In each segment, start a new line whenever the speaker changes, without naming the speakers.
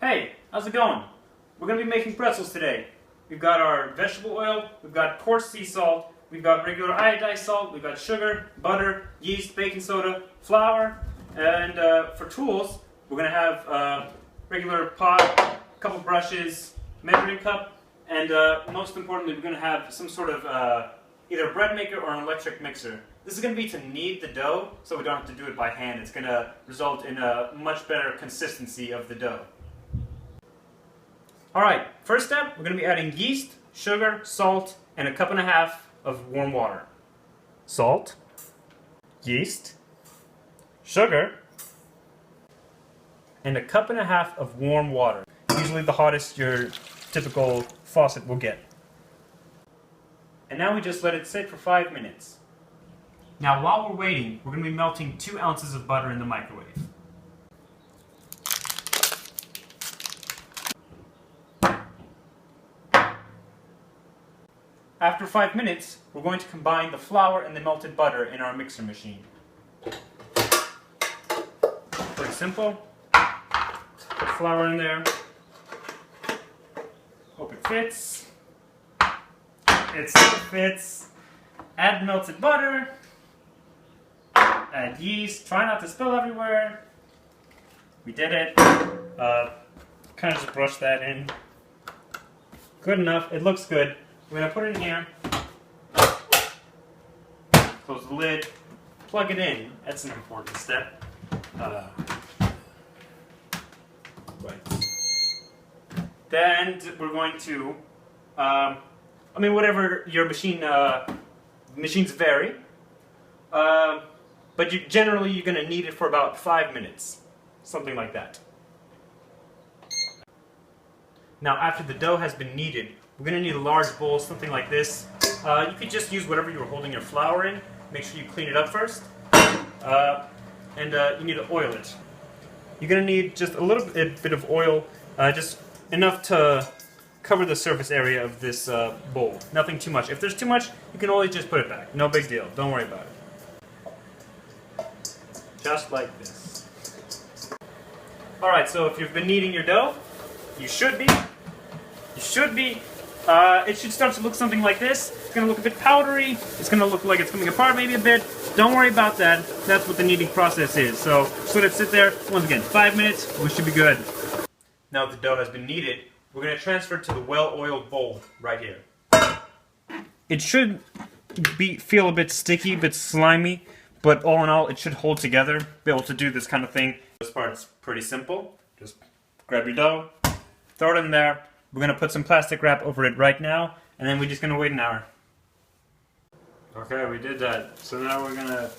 Hey, how's it going? We're going to be making pretzels today. We've got our vegetable oil, we've got coarse sea salt, we've got regular iodized salt, we've got sugar, butter, yeast, baking soda, flour, and for tools, we're going to have regular pot, a couple brushes, measuring cup, and most importantly, we're going to have some sort of either a bread maker or an electric mixer. This is going to be to knead the dough, so we don't have to do it by hand. It's going to result in a much better consistency of the dough. Alright, first step, we're going to be adding yeast, sugar, salt, and 1.5 cups of warm water. Salt, yeast, sugar, and 1.5 cups of warm water. Usually the hottest your typical faucet will get. And now we just let it sit for 5 minutes. Now while we're waiting, we're going to be melting 2 ounces of butter in the microwave. After 5 minutes, we're going to combine the flour and the melted butter in our mixer machine. Pretty simple. Put flour in there. Hope it fits. It still fits. Add melted butter. Add yeast. Try not to spill everywhere. We did it. Kind of just brush that in. Good enough. It looks good. We're going to put it in here, close the lid, plug it in. That's an important step. Then we're going to, whatever your machines vary, but generally you're going to knead it for about 5 minutes, something like that. Now after the dough has been kneaded, we're going to need a large bowl, something like this. You could just use whatever you were holding your flour in. Make sure you clean it up first. And you need to oil it. You're going to need just a little bit of oil, just enough to cover the surface area of this bowl. Nothing too much. If there's too much, you can always just put it back. No big deal. Don't worry about it. Just like this. Alright, so if you've been kneading your dough, it should start to look something like this. It's going to look a bit powdery. It's going to look like it's coming apart maybe a bit. Don't worry about that. That's what the kneading process is. So just let it sit there. Once again, 5 minutes. We should be good. Now that the dough has been kneaded, we're going to transfer it to the well-oiled bowl right here. It should feel a bit sticky, a bit slimy, but all in all, it should hold together, be able to do this kind of thing. This part's pretty simple. Just grab your dough, throw it in there. We're going to put some plastic wrap over it right now, and then we're just going to wait an hour. Okay, we did that. So now we're going to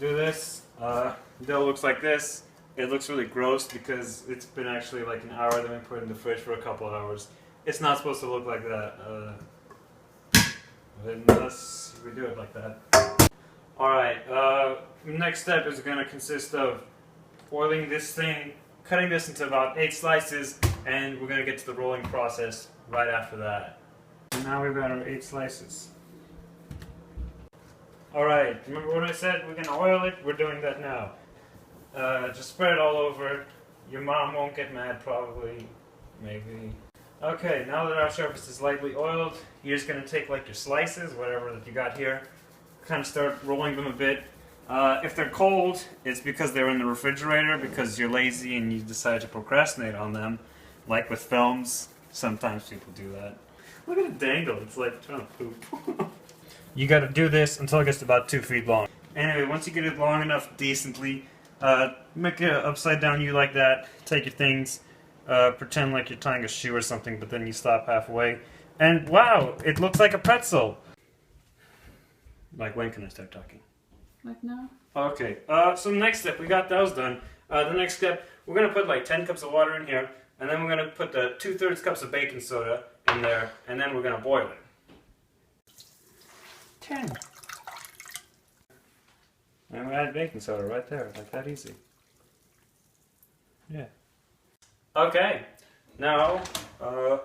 do this. The dough looks like this. It looks really gross because it's been actually like an hour, then we put it in the fridge for a couple of hours. It's not supposed to look like that, unless we do it like that. Alright, next step is going to consist of oiling this thing, cutting this into about 8 slices, and we're going to get to the rolling process right after that. And now we've got our 8 slices. Alright, remember what I said? We're going to oil it? We're doing that now. Just spread it all over. Your mom won't get mad, probably. Maybe. Okay, now that our surface is lightly oiled, you're just going to take like your slices, whatever that you got here, kind of start rolling them a bit. If they're cold, it's because they're in the refrigerator, because you're lazy and you decide to procrastinate on them. Like with films, sometimes people do that. Look at it dangle, it's like trying to poop. You gotta do this until it gets about 2 feet long. Anyway, once you get it long enough decently, make it upside down U like that, take your things, pretend like you're tying a shoe or something, but then you stop halfway. And wow, it looks like a pretzel! Like, when can I start talking?
Like now?
Okay, so next step, we got those done. The next step, we're going to put like 10 cups of water in here, and then we're going to put the 2/3 cups of baking soda in there, and then we're going to boil it. 10. And we add baking soda right there, like that easy. Yeah. Okay, now we're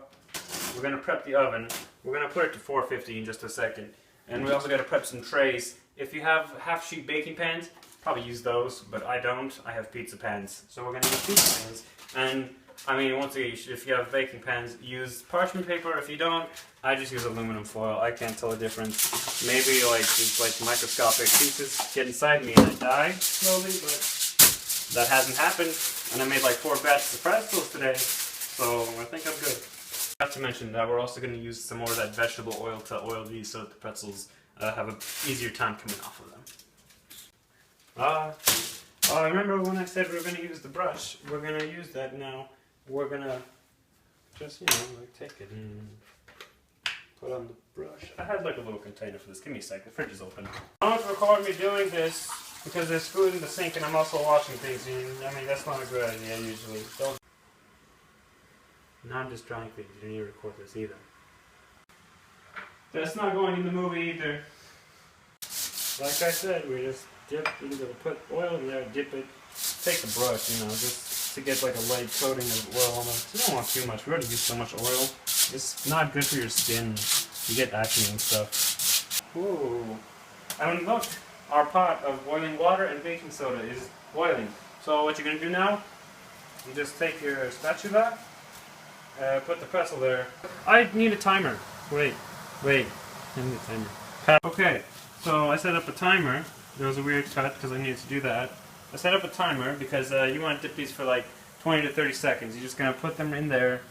going to prep the oven. We're going to put it to 450 in just a second. And we also got to prep some trays. If you have half-sheet baking pans, probably use those, but I don't. I have pizza pans. So we're going to use pizza pans. And I mean, once again, if you have baking pans, use parchment paper. If you don't, I just use aluminum foil. I can't tell the difference. Maybe like these like microscopic pieces get inside me and I die slowly, but that hasn't happened. And I made like 4 batches of pretzels today, so I think I'm good. Not to mention that we're also going to use some more of that vegetable oil to oil these so that the pretzels have an easier time coming off of them. Remember when I said we were going to use the brush? We're going to use that now. We're going to just, you know, like take it and put on the brush. I had like a little container for this. Give me a sec. The fridge is open. Don't record me doing this because there's food in the sink and I'm also washing things. I mean, that's not a good idea usually. Don't. Now I'm just drying things. You didn't even record this either. That's not going in the movie either. Like I said, we just dip, either put oil in there, dip it, take the brush, you know, just to get like a light coating of oil on it. You don't want too much. We already used so much oil. It's not good for your skin. You get acne and stuff. Ooh. And look, our pot of boiling water and baking soda is boiling. So what you're going to do now, you just take your spatula, put the pretzel there. I need a timer. Wait. I need a timer. Okay, so I set up a timer. There was a weird cut because I needed to do that. I set up a timer because you want to dip these for like 20 to 30 seconds. You're just going to put them in there,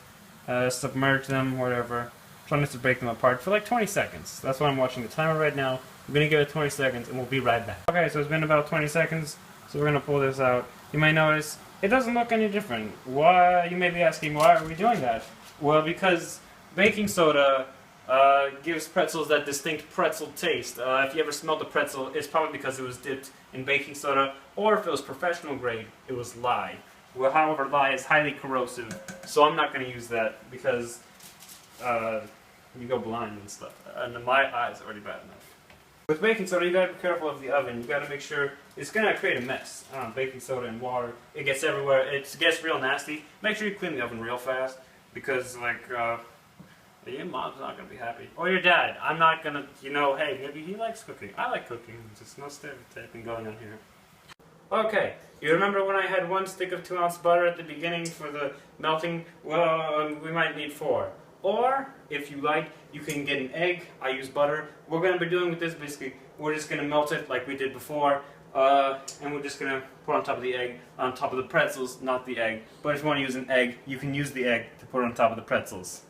submerge them, whatever. Try not to break them apart for like 20 seconds. That's why I'm watching the timer right now. I'm going to give it 20 seconds and we'll be right back. Okay, so it's been about 20 seconds, so we're going to pull this out. You may notice it doesn't look any different. Why? You may be asking, why are we doing that? Well, because baking soda gives pretzels that distinct pretzel taste. If you ever smelled a pretzel, it's probably because it was dipped in baking soda, or if it was professional grade, it was lye. Well, however, lye is highly corrosive, so I'm not going to use that because you go blind and stuff, and my eyes are already bad enough. With baking soda, you gotta be careful of the oven. You gotta make sure it's gonna create a mess. Baking soda and water, it gets everywhere. It gets real nasty. Make sure you clean the oven real fast because, like, your mom's not gonna be happy, or your dad. I'm not gonna, you know, hey, maybe he likes cooking. I like cooking. There's no stereotyping going on here. Okay, you remember when I had 1 stick of 2-ounce butter at the beginning for the melting? Well, we might need 4. Or, if you like, you can get an egg. I use butter. What we're going to be doing with this, basically, we're just going to melt it like we did before, and we're just going to put on top of the egg, on top of the pretzels, not the egg. But if you want to use an egg, you can use the egg to put on top of the pretzels.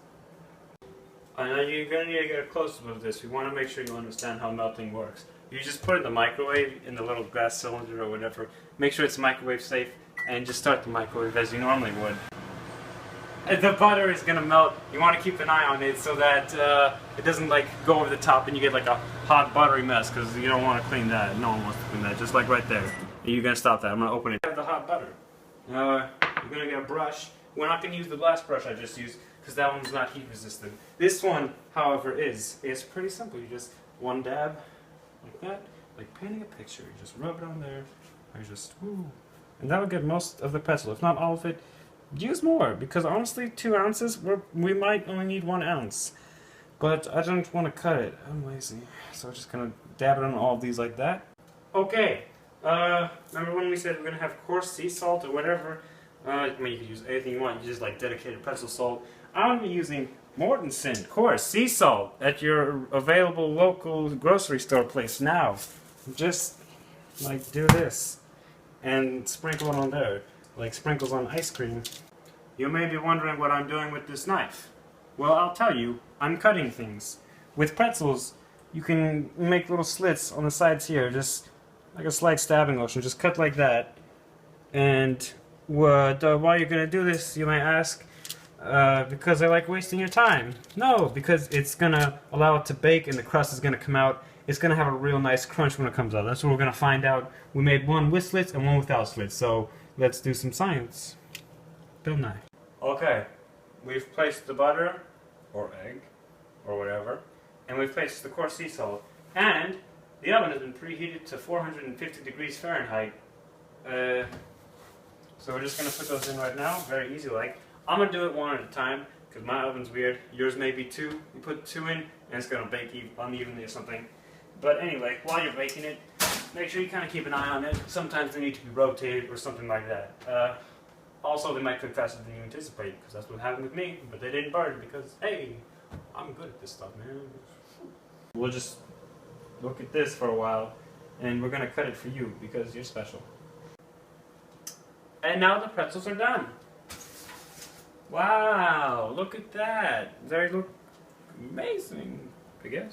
I know you're going to need to get a close-up of this. We want to make sure you understand how melting works. You just put it in the microwave, in the little glass cylinder or whatever. Make sure it's microwave safe, and just start the microwave as you normally would. The butter is going to melt. You want to keep an eye on it so that it doesn't like go over the top and you get like a hot buttery mess, because you don't want to clean that. No one wants to clean that. Just like right there. You're going to stop that. I'm going to open it. Have the hot butter. You're going to get a brush. We're not going to use the last brush I just used because that one's not heat resistant. This one, however, is. It's pretty simple. You just 1 dab like that, like painting a picture. You just rub it on there. Or you just whoo, and that'll get most of the pretzel, if not all of it. Use more, because honestly 2 ounces, we might only need 1 ounce. But I don't want to cut it. I'm lazy. So I'm just going to dab it on all of these like that. Okay. Remember when we said we're going to have coarse sea salt or whatever? I mean, you can use anything you want. You just like dedicated pretzel salt. I'm going to be using Mortensen coarse sea salt at your available local grocery store place now. Just like do this and sprinkle it on there. Like sprinkles on ice cream. You may be wondering what I'm doing with this knife. Well, I'll tell you, I'm cutting things. With pretzels, you can make little slits on the sides here, just like a slight stabbing motion, just cut like that. And why you're gonna do this, you might ask, because I like wasting your time. No, because it's gonna allow it to bake and the crust is gonna come out. It's gonna have a real nice crunch when it comes out. That's what we're gonna find out. We made 1 with slits and 1 without slits, so let's do some science. Bill Nye. Okay, we've placed the butter, or egg, or whatever, and we've placed the coarse sea salt, and the oven has been preheated to 450 degrees Fahrenheit. So we're just going to put those in right now, very easy like. I'm going to do it 1 at a time, because my oven's weird. Yours may be 2. You put 2 in, and it's going to bake unevenly or something. But anyway, while you're baking it, make sure you kind of keep an eye on it. Sometimes they need to be rotated or something like that. Also, they might cook faster than you anticipate, because that's what happened with me. But they didn't burn because, hey, I'm good at this stuff, man. We'll just look at this for a while, and we're gonna cut it for you because you're special. And now the pretzels are done. Wow, look at that. They look amazing, I guess.